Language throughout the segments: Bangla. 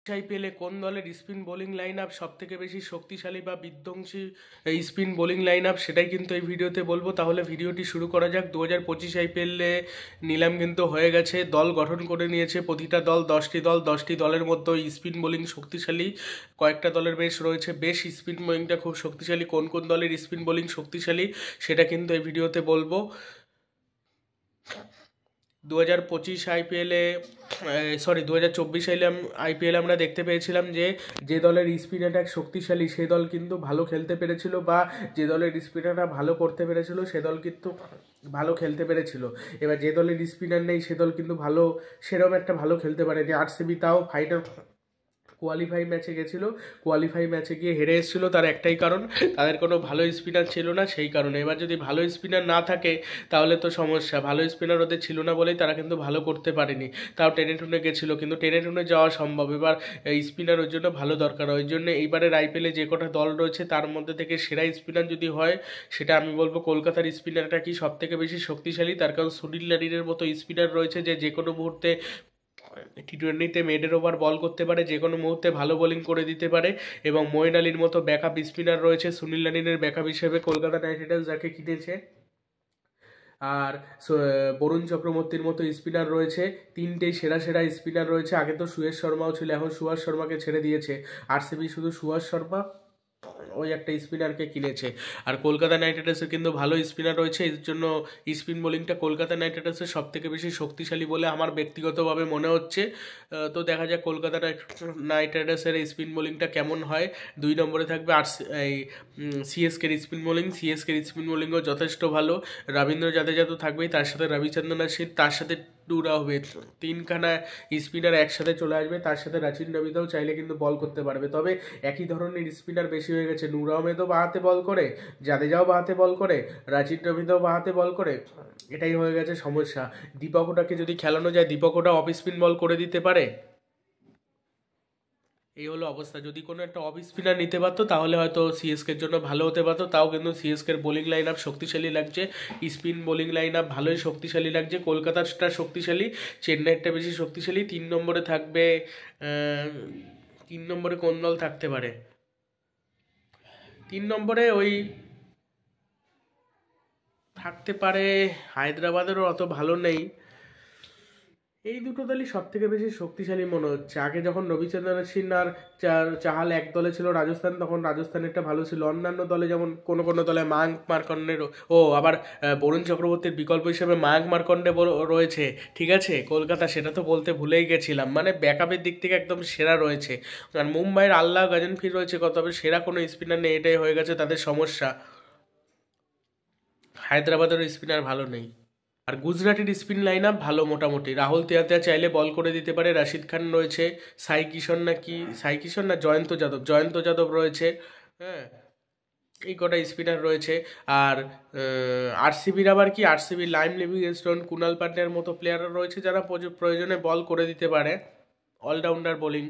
আইপিএলে কোন দলের স্পিন বোলিং লাইন আপ সব থেকে বেশি শক্তিশালী বা বিধ্বংসী স্পিন বোলিং লাইন আপ সেটাই কিন্তু এই ভিডিওতে বলবো। তাহলে ভিডিওটি শুরু করা যাক। 2025 আইপিএলে নিলাম কিন্তু হয়ে গেছে, দল গঠন করে নিয়েছে প্রতিটা দল, 10টি দলের মধ্যে স্পিন বোলিং শক্তিশালী, কয়েকটা দলের বেশ স্পিন বোলিংটা খুব শক্তিশালী। কোন কোন দলের স্পিন বোলিং শক্তিশালী সেটা কিন্তু এই ভিডিওতে বলবো। 2025 আইপিএলে 2024 আইপিএলে আমরা দেখতে পেয়েছিলাম যে যে দলের স্পিন অ্যাটাক শক্তিশালী সে দল কিন্তু ভালো খেলতে পেরেছিল, বা যে দলের স্পিনাররা ভালো করতে পেরেছিল সে দল কিন্তু ভালো খেলতে পেরেছিল। এবার যে দলের স্পিনার নেই সে দল কিন্তু সেরকম একটা ভালো খেলতে পারেনি। আরসিবি তাও ফাইনাল কোয়ালিফাই ম্যাচে গেছিলো, কোয়ালিফাই ম্যাচে গিয়ে হেরে এসেছিলো। তার একটাই কারণ, তাদের কোনো ভালো স্পিনার ছিল না, সেই কারণে। এবার যদি ভালো স্পিনার না থাকে তাহলে তো সমস্যা। ভালো স্পিনার ওদের ছিল না বলেই তারা কিন্তু ভালো করতে পারেনি। তাও টেনে টুনে গেছিলো, কিন্তু টেনে টুনে যাওয়া সম্ভব। এবার স্পিনার ওই জন্য ভালো দরকার। ওই জন্য এইবারের আইপিএলে যে কটা দল রয়েছে তার মধ্যে থেকে সেরা স্পিনার যদি হয় সেটা আমি বলবো কলকাতার স্পিনারটা কি সব থেকে বেশি শক্তিশালী। তার কারণ সুনীল নারিনের মতো স্পিনার রয়েছে যে কোনো মুহূর্তে টি20তে মিডল ওভার বল করতে পারে, যে কোনো মুহূর্তে ভালো বোলিং করে দিতে পারে। এবং মঈন আলীর মতো ব্যাকআপ স্পিনার রয়েছে, সুনীল নারিনের ব্যাকআপ হিসেবে কলকাতা নাইট রাইডার্স যাকে কিনেছে। আর বরুণ চক্রবর্তীর মতো স্পিনার রয়েছে, তিনটেই সেরা সেরা স্পিনার রয়েছে। আগে তো সুয়েশ শর্মাও ছিল, এখন সুভাষ শর্মাকে ছেড়ে দিয়েছে আরসিবি, শুধু সুভাষ শর্মা ওই একটা স্পিনারকে কিনেছে। আর কলকাতা নাইট রাইডার্সের কিন্তু ভালো স্পিনার রয়েছে, এর জন্য স্পিন বোলিংটা কলকাতা নাইট রাইডার্সের সব থেকে বেশি শক্তিশালী বলে আমার ব্যক্তিগতভাবে মনে হচ্ছে। তো দেখা যাক কলকাতা নাইট রাইডার্সের স্পিন বোলিংটা কেমন হয়। 2 নম্বরে থাকবে এই সিএসকের স্পিন বোলিং। সিএসকের স্পিন বোলিংও যথেষ্ট ভালো। রবীন্দ্র জাদেজা তো থাকবেই, তার সাথে রবিচন্দ্রন অশ্বিন, তার সাথে টুরা হবে, তিনখানা স্পিনার একসাথে চলে আসবে। তার সাথে রাচিন রবিদাও চাইলে কিন্তু বল করতে পারবে। তবে একই ধরনের স্পিনার বেশি হয়ে গেছে। নূর আহমেদও বাঁহাতে বল করে, জাদেজাও বাঁহাতে বল করে, রাচিন রবিদাও বাঁহাতে বল করে, এটাই হয়ে গেছে সমস্যা। দীপক ওটাকে যদি খেলানো যায়, দীপক ওটা অফ স্পিন বল করে দিতে পারে। এই হলো অবস্থা। যদি কোনো একটা অফ স্পিনার নিতে পারতো তাহলে হয়তো সিএসকের জন্য ভালো হতে পারতো। তাও কিন্তু সিএসকের বোলিং লাইন আপ শক্তিশালী লাগছে, স্পিন বোলিং লাইন আপ ভালোই শক্তিশালী লাগছে। কলকাতাটা শক্তিশালী, চেন্নাইয়েরটা বেশি শক্তিশালী। 3 নম্বরে থাকবে 3 নম্বরে কোন দল থাকতে পারে? 3 নম্বরে ওই থাকতে পারে, হায়দ্রাবাদেরও অত ভালো নেই। এই দুটো দলই সব থেকে বেশি শক্তিশালী মনে হচ্ছে। আগে যখন রবিচন্দ্রন অশ্বিন আর চাহাল এক দলে ছিল রাজস্থান, তখন রাজস্থানেরটা ভালো ছিল। অন্যান্য দলে যেমন কোনো কোনো দলে মায়াঙ্ক মার্কন্ডের, আবার বরুণ চক্রবর্তীর বিকল্প হিসেবে মায়াঙ্ক মার্কন্ডে রয়েছে, ঠিক আছে। কলকাতা সেটা তো বলতে ভুলেই গেছিলাম, মানে ব্যাকআপের দিক থেকে একদম সেরা রয়েছে। আর মুম্বাইয়ের আল্লাহ গাজনফির রয়েছে, তবে সেরা কোনো স্পিনার নেই, এটাই হয়ে গেছে তাদের সমস্যা। হায়দ্রাবাদেরও স্পিনার ভালো নেই। আর গুজরাটের স্পিন লাইন আপ ভালো মোটামুটি। রাহুল তেয়াতিয়া চাইলে বল করে দিতে পারে, রাশিদ খান রয়েছে, সাই কিষণ না জয়ন্ত যাদব রয়েছে, হ্যাঁ, এই কটা স্পিনার রয়েছে। আর আরসিবির আবার কি, আরসিবির লাইম লিভিংস্টোন, কুনাল পান্ডের মতো প্লেয়াররা রয়েছে যারা প্রয়োজনে বল করে দিতে পারে। Allrounder bowling.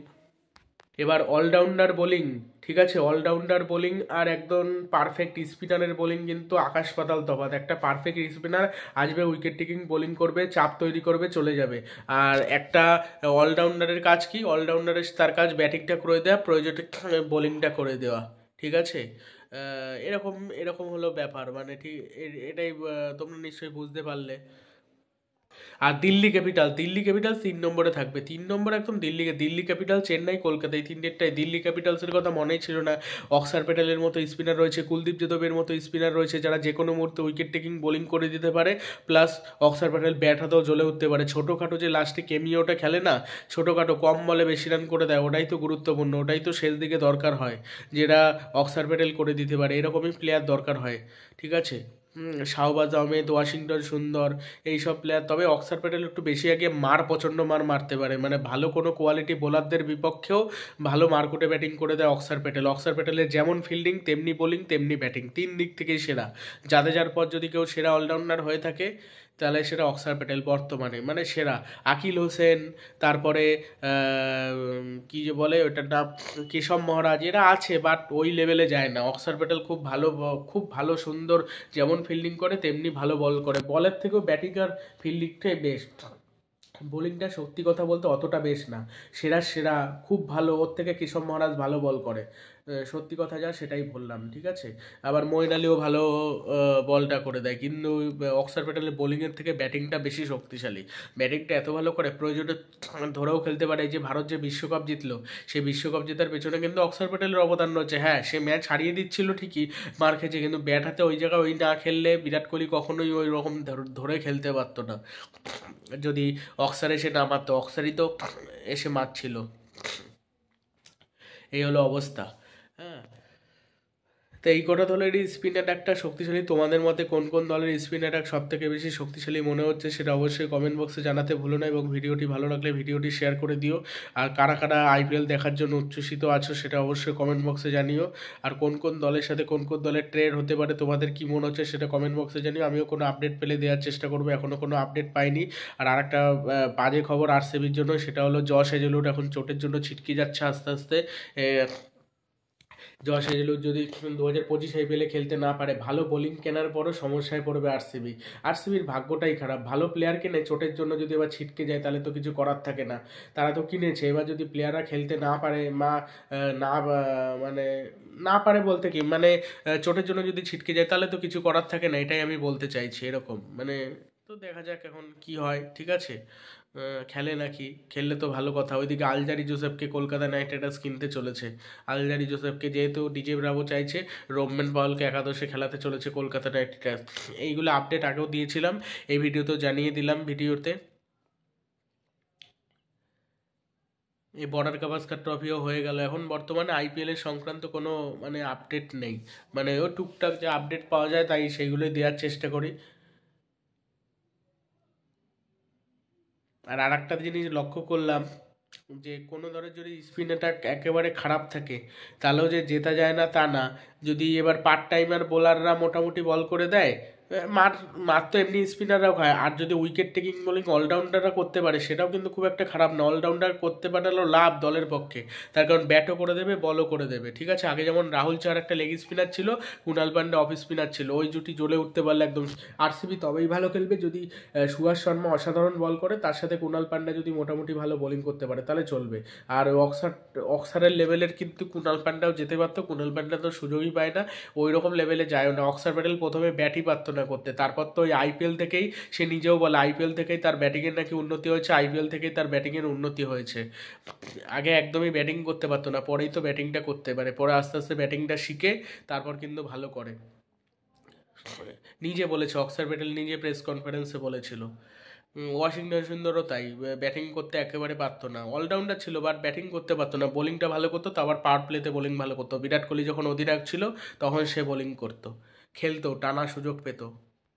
এবার অলরাউন্ডার বোলিং, ঠিক আছে, অলরাউন্ডার বোলিং আর একদম পারফেক্ট স্পিনারের বোলিং কিন্তু আকাশ পাতাল তফাৎ। একটা পারফেক্ট স্পিনার আসবে, উইকেট টেকিং বোলিং করবে, চাপ তৈরি করবে, চলে যাবে। আর একটা অলরাউন্ডারের কাজ কি, অলরাউন্ডারের তার কাজ ব্যাটিংটা করে দেওয়া, প্রয়োজনে বোলিংটা করে দেওয়া, ঠিক আছে। এরকম এরকম হলো ব্যাপার, মানে ঠিক এটাই তোমরা নিশ্চয়ই বুঝতে পারলে। আর দিল্লি ক্যাপিটাল 3 নম্বরে থাকবে। 3 নম্বরে একদম দিল্লি ক্যাপিটাল, চেন্নাই, কলকাতা, এই তিনটেরটাই। দিল্লি ক্যাপিটালসের কথা মনেই ছিল না। অক্সার প্যাটেলের মতো স্পিনার রয়েছে, কুলদীপ যাদবের মতো স্পিনার রয়েছে যারা যে কোনো মুহূর্তে উইকেট টেকিং বোলিং করে দিতে পারে। প্লাস অক্সার প্যাটেল ব্যাট হাতেও জ্বলে উঠতে পারে। ছোটোখাটো যে লাস্টে কেমিওটা খেলে না, ছোটোখাটো কম বলে বেশি রান করে দেয়, ওটাই তো গুরুত্বপূর্ণ, ওটাই তো শেষ দিকে দরকার হয়, যেটা অক্সার প্যাটেল করে দিতে পারে। এরকমই প্লেয়ার দরকার হয়, ঠিক আছে। শাহবাজ আহমেদ, ওয়াশিংটন সুন্দর, এইসব প্লেয়ার। তবে অক্সার প্যাটেল একটু বেশি আগে প্রচণ্ড মারতে পারে, মানে ভালো কোনো কোয়ালিটি বোলারদের বিপক্ষেও ভালো মারকুটে ব্যাটিং করে দেয় অক্সার প্যাটেল। অক্সার প্যাটেলের যেমন ফিল্ডিং তেমনি বোলিং তেমনি ব্যাটিং, 3 দিক থেকেই সেরা। জাদেজার পর যদি কেউ সেরা অলরাউন্ডার হয়ে থাকে তাহলে সেটা অক্সার প্যাটেল বর্তমানে, মানে সেরা। আকিল হোসেন, তারপরে কি যে বলে ওটার নাম, কেশব মহারাজ, এরা আছে বাট ওই লেভেলে যায় না। অক্সার প্যাটেল খুব ভালো সুন্দর, যেমন ফিল্ডিং করে তেমনি ভালো বল করে। বলের থেকেও ব্যাটিং আর ফিল্ডিংটাই বেস্ট। বোলিংটা সত্যি কথা বলতে অতটা বেশ না, সেরা সেরা খুব ভালো, ওর থেকে কেশব মহারাজ ভালো বল করে, সত্যি কথা যা সেটাই বললাম, ঠিক আছে। আবার মঈন আলীও ভালো বলটা করে দেয়, কিন্তু অক্সার প্যাটেলের বোলিংয়ের থেকে ব্যাটিংটা বেশি শক্তিশালী। ব্যাটিংটা এত ভালো করে, প্রয়োজনে ধরেও খেলতে পারে। এই যে ভারত যে বিশ্বকাপ জিতলো, সেই বিশ্বকাপ জেতার পেছনে কিন্তু অক্সার প্যাটেলের অবদান রয়েছে। হ্যাঁ, সে ম্যাচ হারিয়ে দিচ্ছিল ঠিকই, মার খেয়েছে, কিন্তু ব্যাট হাতে ওই জায়গায় ওই না খেললে বিরাট কোহলি কখনোই ওই রকম ধরে খেলতে পারতো না, যদি অক্সার এসে না মারতো। অক্সারই তো এসে মারছিল, এই হলো অবস্থা। হ্যাঁ, তো এই কটা দলের স্পিন অ্যাটাকটা শক্তিশালী। তোমাদের মতে কোন কোন দলের স্পিন অ্যাটাক সব থেকে বেশি শক্তিশালী মনে হচ্ছে সেটা অবশ্যই কমেন্ট বক্সে জানাতে ভুলো না, এবং ভিডিওটি ভালো লাগলে ভিডিওটি শেয়ার করে দিও। আর কারা কারা আইপিএল দেখার জন্য উচ্ছ্বসিত আছো সেটা অবশ্যই কমেন্ট বক্সে জানিও। আর কোন কোন দলের সাথে কোন কোন দলের ট্রেড হতে পারে তোমাদের কি মনে হচ্ছে সেটা কমেন্ট বক্সে জানিও। আমিও কোনো আপডেট পেলে দেওয়ার চেষ্টা করবো, এখনও কোনো আপডেট পাইনি। আর আরেকটা বাজে খবর আরসিবির জন্য, সেটা হলো জশ হেজেলউড এখন চোটের জন্য ছিটকে যাচ্ছে আস্তে আস্তে। জশ হেজেলউড যদি 2025 আইপিএলে খেলতে না পারে, ভালো বোলিং কেনার পরও সমস্যায় পড়বে আরসিবি। আরসিবির ভাগ্যটাই খারাপ, ভালো প্লেয়ার কিনে চোটের জন্য যদি এবার ছিটকে যায় তাহলে তো কিছু করার থাকে না। তারা তো কিনেছে, এবার যদি প্লেয়াররা খেলতে না পারে না মানে না পারে বলতে কি মানে চোটের জন্য যদি ছিটকে যায় তাহলে তো কিছু করার থাকে না, এটাই আমি বলতে চাইছি। এরকম মানে, তো দেখা যাক এখন কি হয়, ঠিক আছে। খেলে নাকি, খেললে তো ভালো কথা। ওইদিকে আলজারি জোসেফকে কলকাতা নাইট রাইডার্স কিনতে চলেছে। আলজারি জোসেফকে যেহেতু ডিজে ব্রাভো চাইছে, রোবম্যান পাওয়েলকে একাদশে খেলাতে চলেছে কলকাতা নাইট রাইডার্স। এইগুলো আপডেট আগেও দিয়েছিলাম, এই ভিডিওতেও জানিয়ে দিলাম ভিডিওতে। এই বর্ডার গাভাস্কার ট্রফিও হয়ে গেল। এখন বর্তমানে আইপিএলের সংক্রান্ত কোনো মানে আপডেট নেই, মানে ও টুকটাক যে আপডেট পাওয়া যায় তাই সেইগুলোই দেওয়ার চেষ্টা করি। আর আরেকটা জিনিস লক্ষ্য করলাম, যে কোনো দলের যদি স্পিন অ্যাটাক একেবারে খারাপ থাকে তাহলেও যে জেতা যায় না তা না। যদি এবার পার্ট টাইমার বোলাররা মোটামুটি বল করে দেয়, মার মার তো এমনি স্পিনাররাও খায়, আর যদি উইকেট টেকিং বোলিং অলরাউন্ডাররা করতে পারে সেটাও কিন্তু খুব একটা খারাপ না। অলরাউন্ডার করতে পারলেও লাভ দলের পক্ষে, তার কারণ ব্যাটও করে দেবে বলও করে দেবে, ঠিক আছে। আগে যেমন রাহুল চার একটা লেগ স্পিনার ছিল, কুণাল পান্ডে অফ স্পিনার ছিল, ওই জুটি জ্বলে উঠতে পারলে একদম আরসিবি তবেই ভালো খেলবে যদি সুভাষ শর্মা অসাধারণ বল করে, তার সাথে কুণাল পান্ডা যদি মোটামুটি ভালো বোলিং করতে পারে তাহলে চলবে। আর অক্সারের লেভেলের কিন্তু কুণাল পান্ডাও যেতে পারতো, কুণাল পান্ডা তো সুযোগই পায় না, ওই রকম লেভেলে যায় না। অক্সার প্যাটেল প্রথমে ব্যাটই পারতো না করতে, তারপর তো ওই আইপিএল থেকেই সে নিজেও বলে আইপিএল থেকেই তার ব্যাটিংয়ের নাকি উন্নতি হয়েছে, আইপিএল থেকেই তার ব্যাটিংয়ের উন্নতি হয়েছে। আগে একদমই ব্যাটিং করতে পারতো না, পরেই তো ব্যাটিংটা করতে পারে, পরে আস্তে আস্তে ব্যাটিংটা শিখে তারপর কিন্তু ভালো করে। নিজে বলেছে, অক্সার প্যাটেল নিজে প্রেস কনফারেন্সে বলেছিল। ওয়াশিংটন সুন্দরও তাই, ব্যাটিং করতে একেবারে পারতো না, অলরাউন্ডার ছিল বাট ব্যাটিং করতে পারতো না। বোলিংটা ভালো করতো, তো আবার পাওয়ার প্লেতে বোলিং ভালো করতো। বিরাট কোহলি যখন অধিনায়ক ছিল তখন সে বোলিং করতো, খেলতো, টানা সুযোগ পেতো।